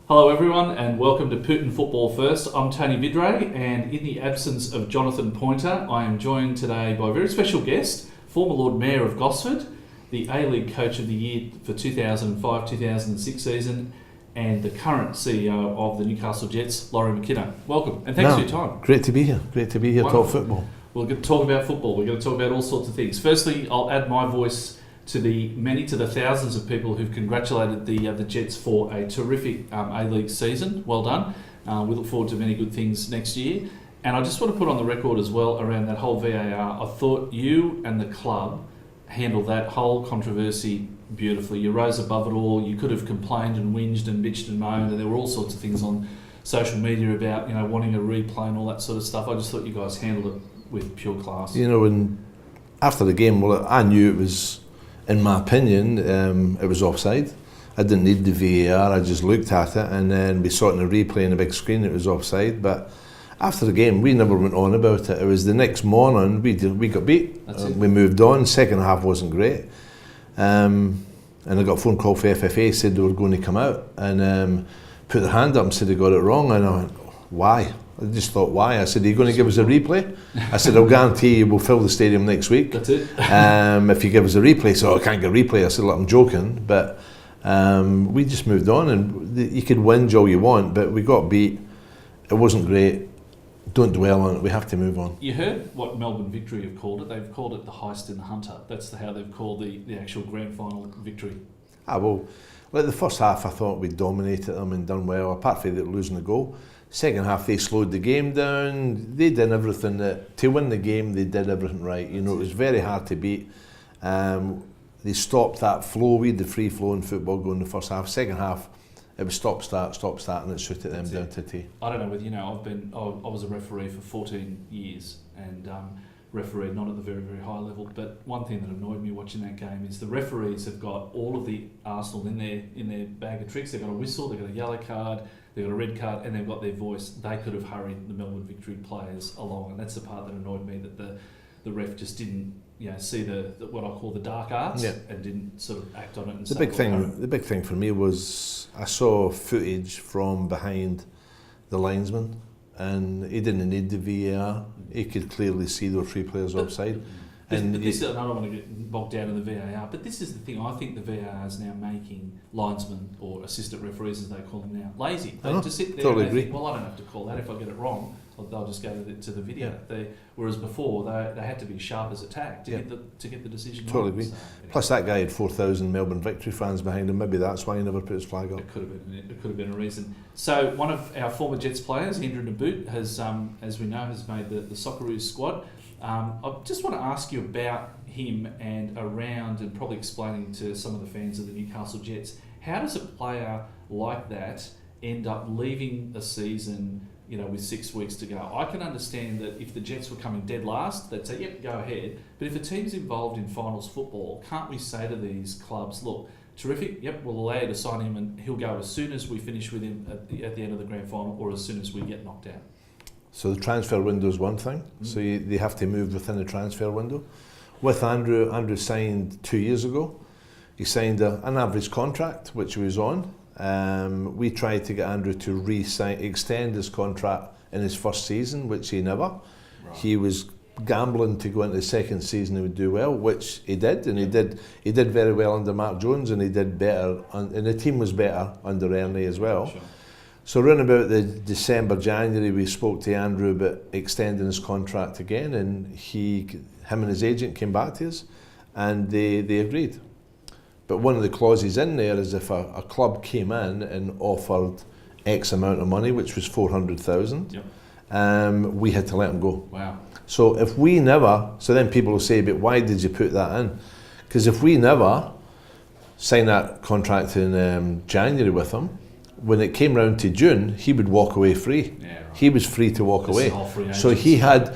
Hello everyone and welcome to Putin Football First. I'm Tony Vidray, and in the absence of Jonathan Pointer, I am joined today by a very special guest, former Lord Mayor of Gosford, the A-League Coach of the Year for 2005-2006 season, and the current CEO of the Newcastle Jets, Laurie McKinna. Welcome and thanks for your time. Great to be here. Wonderful. Talk football. We're going to talk about football. We're going to talk about all sorts of things. Firstly, I'll add my voice to the thousands of people who've congratulated the Jets for a terrific A-League season. Well done. We look forward to many good things next year. And I just want to put on the record as well around that whole VAR. I thought you and the club handled that whole controversy beautifully. You rose above it all. You could have complained and whinged and bitched and moaned, and there were all sorts of things on social media about wanting a replay and all that sort of stuff. I just thought you guys handled it with pure class. And after the game, well, I knew it was. In my opinion, it was offside. I didn't need the VAR, I just looked at it, and then we saw it in a replay on the big screen, it was offside. But after the game, we never went on about it. It was the next morning, we got beat. We moved on, second half wasn't great. And I got a phone call from FFA, said they were going to come out and put their hand up and said they got it wrong. And I went, why? I just thought, why? I said, are you going to give us a replay? I said, I'll guarantee you we'll fill the stadium next week. That's it. If you give us a replay. So I can't get a replay. I said, look, I'm joking. But we just moved on, and you could whinge all you want, but we got beat. It wasn't great. Don't dwell on it. We have to move on. You heard what Melbourne Victory have called it. They've called it the heist in the hunter. That's how they've called the actual grand final victory. Well, like the first half, I thought we dominated them and done well, apart from losing the goal. Second half, they slowed the game down. They did everything to win the game. They did everything right. It was very hard to beat. They stopped that flow. We had the free flow in football going in the first half. Second half, it was stop, start, and it suited them down to T. I don't know whether I was a referee for 14 years and refereed not at the very, very high level. But one thing that annoyed me watching that game is the referees have got all of the Arsenal in their bag of tricks. They've got a whistle, they've got a yellow card, they've got a red card, and they've got their voice. They could have hurried the Melbourne Victory players along, and that's the part that annoyed me, that the ref just didn't see the what I call the dark arts, and didn't sort of act on it. And the big thing for me was I saw footage from behind the linesman, and he didn't need the VAR. He could clearly see there were three players offside. I don't want to get bogged down in the VAR, but this is the thing. I think the VAR is now making linesmen, or assistant referees as they call them now, lazy. They just sit there and they think, well, I don't have to call that. If I get it wrong, they'll just go to the video. Whereas before, they had to be sharp as a tack to get the decision right. Totally agree. So, Plus that guy had 4,000 Melbourne Victory fans behind him. Maybe that's why he never put his flag up. It could have been a reason. So one of our former Jets players, Andrew Naboot, has, as we know, has made the Socceroos squad. I just want to ask you about him and probably explaining to some of the fans of the Newcastle Jets, how does a player like that end up leaving a season, with 6 weeks to go? I can understand that if the Jets were coming dead last, they'd say, yep, go ahead. But if a team's involved in finals football, can't we say to these clubs, look, terrific, yep, we'll allow you to sign him and he'll go as soon as we finish with him at the end of the grand final, or as soon as we get knocked out? So the transfer window is one thing. So they have to move within the transfer window. With Andrew signed 2 years ago. He signed an average contract, which he was on. We tried to get Andrew to extend his contract in his first season, which he never. Right. He was gambling to go into the second season he would do well, which he did, and he did very well under Mark Jones, and he did better, and the team was better under Ernie as well. Sure. So around about the December, January, we spoke to Andrew about extending his contract again, and him and his agent came back to us, and they agreed. But one of the clauses in there is if a club came in and offered X amount of money, which was 400,000, we had to let them go. Wow. So so then people will say, but why did you put that in? Because if we never signed that contract in January with him, when it came round to June, he would walk away free. Yeah, right. He was free to walk away. So he had,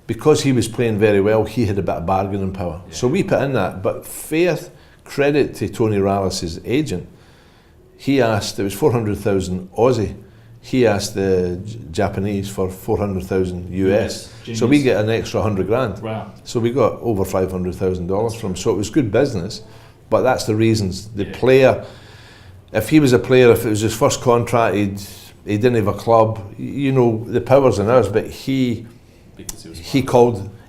because he was playing very well, he had a bit of bargaining power. Yeah. So we put in that, but fair credit to Tony Rallis's agent. He asked, it was 400,000 Aussie. He asked the Japanese for 400,000 US. So we get an extra 100 grand. Wow. So we got over $500,000 from him. So it was good business, but that's the reasons. The player, if he was a player, if it was his first contract, he didn't have a club. You know, the power's in us, but he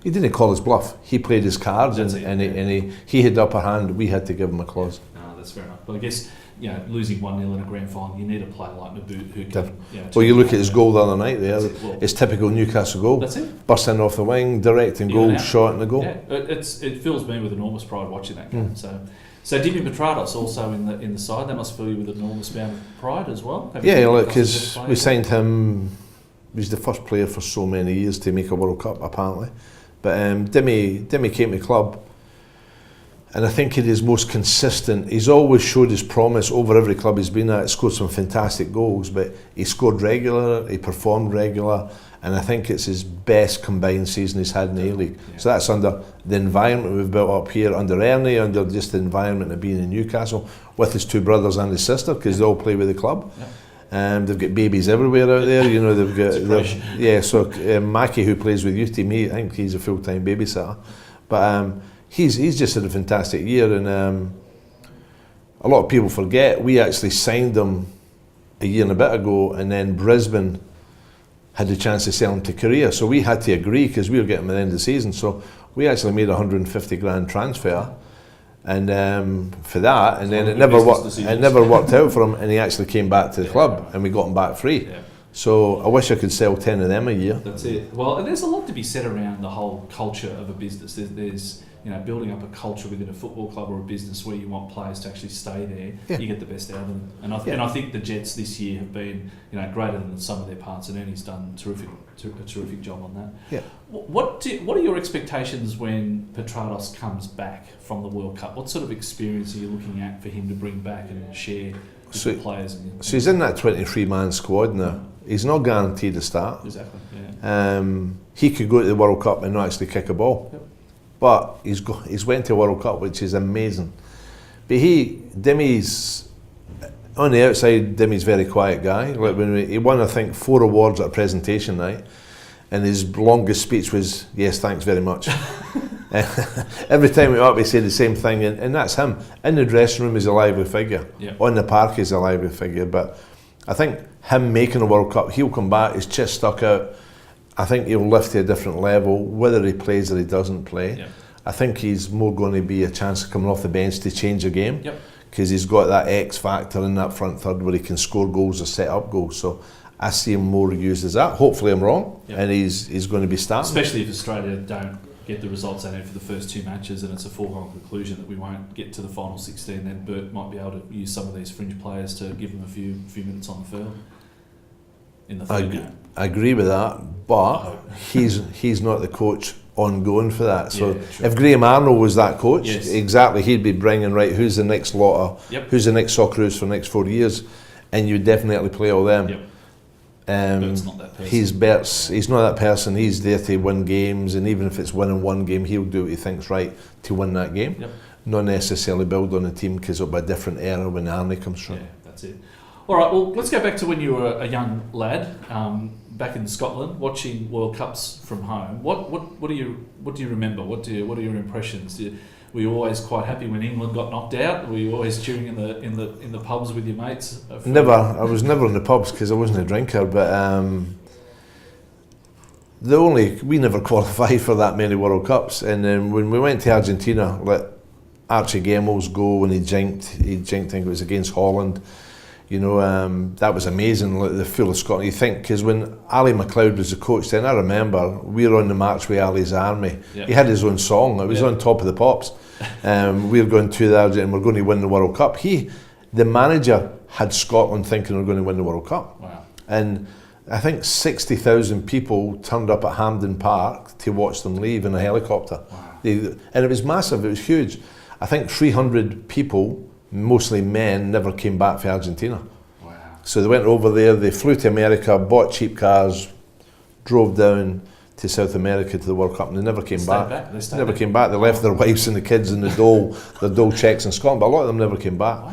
didn't call his bluff. He played his cards, and he had the upper hand. We had to give him a clause. No, that's fair enough. But I guess, you know, losing 1-0 in a grand final, you need a player like Naboot who can. Well, you look at his goal the other night there. It's typical Newcastle goal. That's it. Bursting off the wing, directing goal, shot in the goal. Yeah, it fills me with enormous pride watching that game. So Dimi Petratos also in the side. That must fill you with an enormous amount of pride as well. Because we signed him. He's the first player for so many years to make a World Cup, apparently. But Dimi came to the club, and I think it is most consistent. He's always showed his promise over every club he's been at. He scored some fantastic goals, but he scored regular, he performed regular, and I think it's his best combined season he's had in the A-League. Yeah. So that's under the environment we've built up here, under Ernie, under just the environment of being in Newcastle, with his two brothers and his sister, because they all play with the club. Yeah. They've got babies everywhere out there, you know. They've got So Mackie, who plays with youth team, I think he's a full-time babysitter. But he's just had a fantastic year, and a lot of people forget we actually signed him a year and a bit ago, and then Brisbane had the chance to sell him to Korea, so we had to agree because we were getting him at the end of the season. So we actually made a 150 grand transfer, and for that, and then it never worked out for him, and he actually came back to the club, and we got him back free. Yeah. So I wish I could sell 10 of them a year. That's it. Well, and there's a lot to be said around the whole culture of a business. There's you know, building up a culture within a football club or a business where you want players to actually stay there. Yeah. You get the best out of them. And I think the Jets this year have been, you know, greater than some of their parts, and Ernie's done a terrific job on that. Yeah. What are your expectations when Petratos comes back from the World Cup? What sort of experience are you looking at for him to bring back and share with the players? So he's in that 23-man squad now. He's not guaranteed to start. Exactly. Yeah. He could go to the World Cup and not actually kick a ball. Yep. But he's went to a World Cup, which is amazing. But Dimi's on the outside. Dimi's a very quiet guy. Like he won, I think, 4 awards at a presentation night, and his longest speech was, "Yes, thanks very much." Every time we went up, he said the same thing, and that's him. In the dressing room, he's a lively figure. Yeah. On the park, he's a lively figure. But I think him making a World Cup, he'll come back. His chest stuck out. I think he'll lift to a different level, whether he plays or he doesn't play. Yep. I think he's more going to be a chance of coming off the bench to change the game, because he's got that X factor in that front third where he can score goals or set up goals. So I see him more used as that. Hopefully I'm wrong, and he's going to be starting. Especially if Australia don't get the results they need for the first 2 matches, and it's a foregone conclusion that we won't get to the final 16. Then Bert might be able to use some of these fringe players to give them a few minutes on the field in the third game. I agree with that, but he's not the coach ongoing for that. So if Graham Arnold was that coach, exactly, he'd be bringing, right, who's the next who's the next Socceroos for the next 4 years, and you definitely play all them. Yep. Bert's not that person. He's not that person. He's there to win games, and even if it's winning one game, he'll do what he thinks right to win that game. Yep. Not necessarily build on a team because it'll be a different era when Arnie comes through. Yeah, that's it. All right, well, let's go back to when you were a young lad, back in Scotland, watching World Cups from home. What do you remember? What are your impressions? Were you always quite happy when England got knocked out? Were you always cheering in the pubs with your mates? Never. I was never in the pubs because I wasn't a drinker. But we never qualified for that many World Cups. And then when we went to Argentina, let Archie Gemmels go when he jinked. I think it was against Holland. You know, that was amazing, like the full of Scotland. You think, because when Ali McLeod was the coach then, I remember we were on the march with Ali's army. Yep. He had his own song, it was on Top of the Pops. We were going to that and we're going to win the World Cup. The manager had Scotland thinking we were going to win the World Cup. Wow. And I think 60,000 people turned up at Hampden Park to watch them leave in a helicopter. Wow. And it was massive, it was huge. I think 300 people, mostly men, never came back for Argentina. Wow. So they went over there, they flew to America, bought cheap cars, drove down to South America to the World Cup, and they never came back. They never came back. They left their wives and the kids and the dole checks in Scotland, but a lot of them never came back.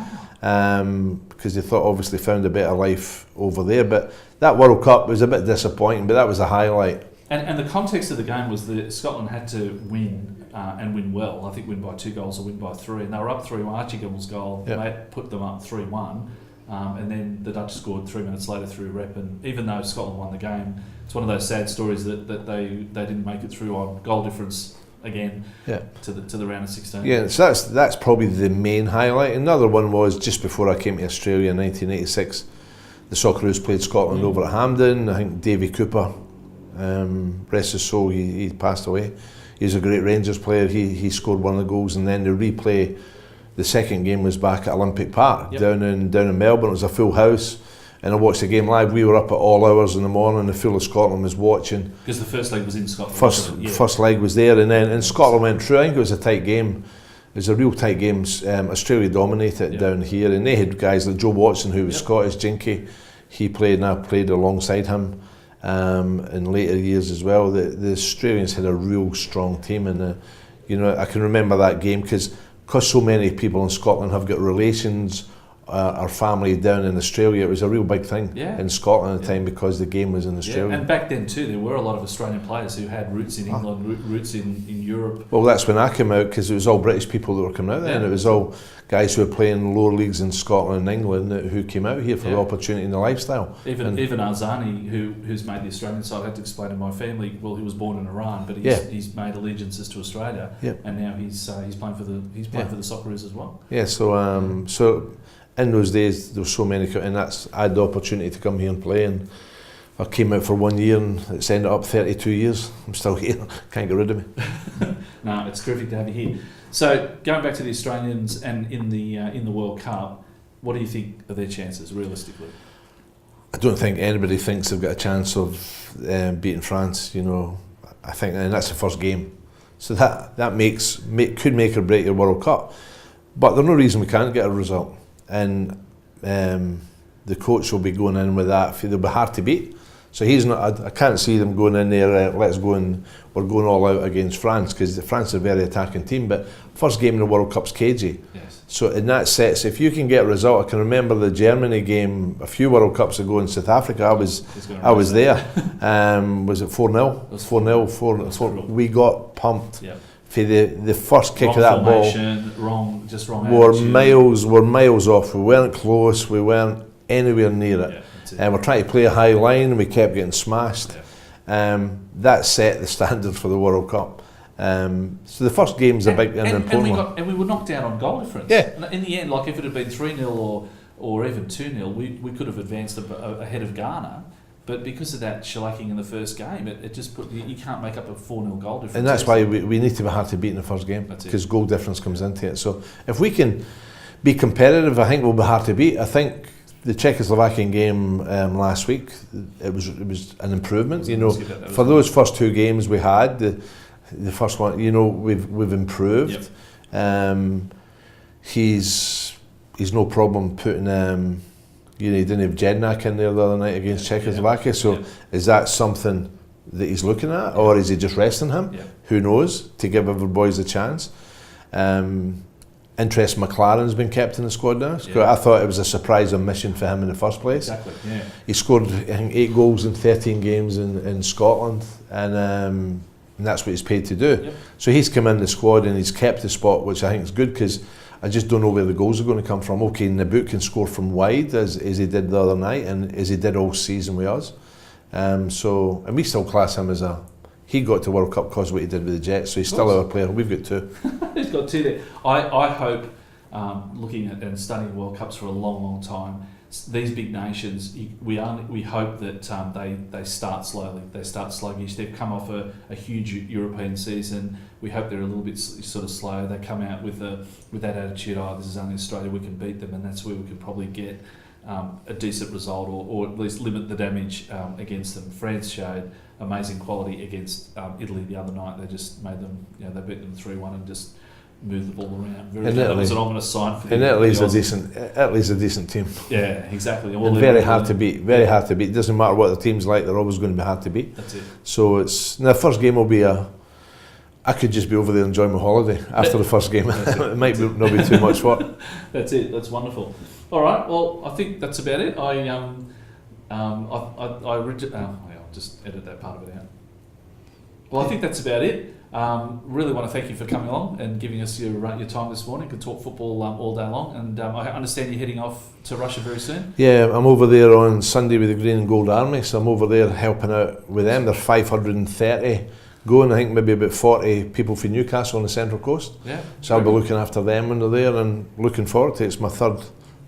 Wow. Because they thought, obviously found a better life over there. But that World Cup was a bit disappointing, but that was a highlight. And the context of the game was that Scotland had to win and win well. I think win by 2 goals or win by 3. And they were up 3-1. Archie Gibble's goal put them up 3-1. And then the Dutch scored 3 minutes later through rep. And even though Scotland won the game, it's one of those sad stories that they didn't make it through on goal difference again to the round of 16. Yeah, so that's probably the main highlight. Another one was just before I came to Australia in 1986. The Socceroos played Scotland over at Hampden. I think Davy Cooper, rest his soul, he passed away. He's a great Rangers player. He scored one of the goals, and then the replay, the second game was back at Olympic Park down in Melbourne. It was a full house, and I watched the game live. We were up at all hours in the morning. The full of Scotland was watching. Because the first leg was in Scotland. First leg was there, and Scotland went through. I think it was a tight game. It was a real tight game. Australia dominated down here, and they had guys like Joe Watson, who was Scottish, Jinky. He played, and I played alongside him in later years as well. The Australians had a real strong team, and I can remember that game because so many people in Scotland have got relations or family down in Australia. It was a real big thing in Scotland at the time because the game was in Australia. And back then too, there were a lot of Australian players who had roots in England, roots in Europe. Well, that's when I came out, because it was all British people that were coming out there, and it was all guys who were playing lower leagues in Scotland and England who came out here for the opportunity and the lifestyle. Even Arzani, who's made the Australian side, I had to explain to my family. Well, he was born in Iran, but he's made allegiances to Australia, and now he's playing for the Socceroos as well. Yeah, so in those days there were so many, and I had the opportunity to come here and play, and I came out for 1 year, and it's ended up 32 years. I'm still here. Can't get rid of me. No, it's terrific to have you here. So going back to the Australians and in the World Cup, what do you think are their chances realistically? I don't think anybody thinks they've got a chance of beating France. I think, and that's the first game, so that could make or break your World Cup. But there's no reason we can't get a result, and the coach will be going in with that. They'll be hard to beat. So he's not. I can't see them going in there. Let's go and we're going all out against France, because France is a very attacking team. But first game in the World Cup's cagey. Yes. So in that sense, if you can get a result, I can remember the Germany game a few World Cups ago in South Africa. I was there. Was it 4-0? It was 4-0. We got pumped. Yep. For the first kick wrong of that formation, ball. Wrong We're miles off. We weren't close. We weren't anywhere near it. And we're trying to play a high line, and we kept getting smashed. That set the standard for the World Cup. So the first game's an important one. And we were knocked out on goal difference. Yeah. In the end, like if it had been 3-0 or even 2-0, we could have advanced ahead of Ghana. But because of that shellacking in the first game, it just put you can't make up a 4-0 goal difference. And that's why we need to be hard to beat in the first game, because goal difference comes into it. So if we can be competitive, I think we'll be hard to beat. I think the Czechoslovakian game last week, it was an improvement. For those first two games we had, the first one, we've improved. Yep. He's no problem putting. He didn't have Jednak in there the other night against Czechoslovakia. So is that something that he's looking at, or is he just resting him? Yeah. Who knows? To give every boys a chance. Interest McLaren's been kept in the squad now. I thought it was a surprise omission for him in the first place. Exactly. Yeah. He scored, I think, 8 goals in 13 games in Scotland, and that's what he's paid to do. Yep. So he's come in the squad and he's kept the spot, which I think is good, because I just don't know where the goals are going to come from. Okay, Nabuk can score from wide as he did the other night, and as he did all season with us. And we still class him as he got to World Cup because of what he did with the Jets, so he's still our player. We've got 2. He's got 2 there. I hope, looking at and studying World Cups for a long, long time, these big nations, we hope that they start slowly, they start sluggish. They've come off a huge European season. We hope they're a little bit sort of slow. They come out with that attitude, this is only Australia, we can beat them, and that's where we can probably get a decent result, or at least limit the damage against them. France showed amazing quality against Italy the other night. They just made them, they beat them 3-1 and just moved the ball around. That was an ominous sign for them. And Italy's a decent team. Yeah, exactly. And very hard to beat. Hard to beat. It doesn't matter what the team's like; they're always going to be hard to beat. That's it. So the first game will be I could just be over there enjoying my holiday after the first game. It might not be too much work. That's it. That's wonderful. All right. Well, I think that's about it. I'll just edit that part of it out. Well, I think that's about it. Really want to thank you for coming along and giving us your time this morning. Could talk football all day long, and I understand you're heading off to Russia very soon. Yeah, I'm over there on Sunday with the Green and Gold Army, so I'm over there helping out with them. There's 530 going, I think maybe about 40 people from Newcastle on the Central Coast. Yeah. So I'll be looking after them when they're there, and looking forward to it. It's my third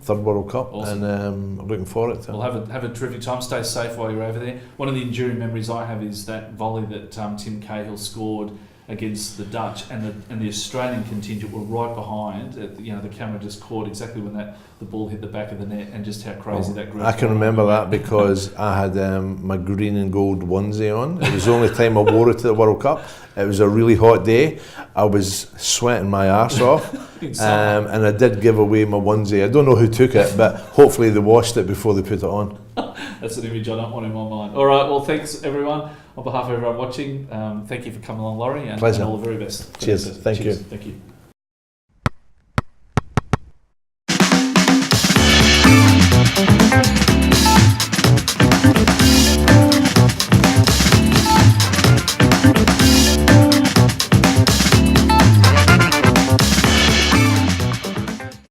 World Cup. Awesome. And I'm looking forward to it. Well, have a terrific time. Stay safe while you're over there. One of the enduring memories I have is that volley that Tim Cahill scored against the Dutch, and the Australian contingent were right behind. The camera just caught exactly when the ball hit the back of the net, and just how crazy that group. I can remember that because I had my green and gold onesie on. It was the only time I wore it to the World Cup. It was a really hot day. I was sweating my arse off, and I did give away my onesie. I don't know who took it, but hopefully they washed it before they put it on. That's an image I don't want in my mind. All right, well, thanks everyone. On behalf of everyone watching, thank you for coming along, Laurie, and all the very best. Cheers. Thank you. Thank you.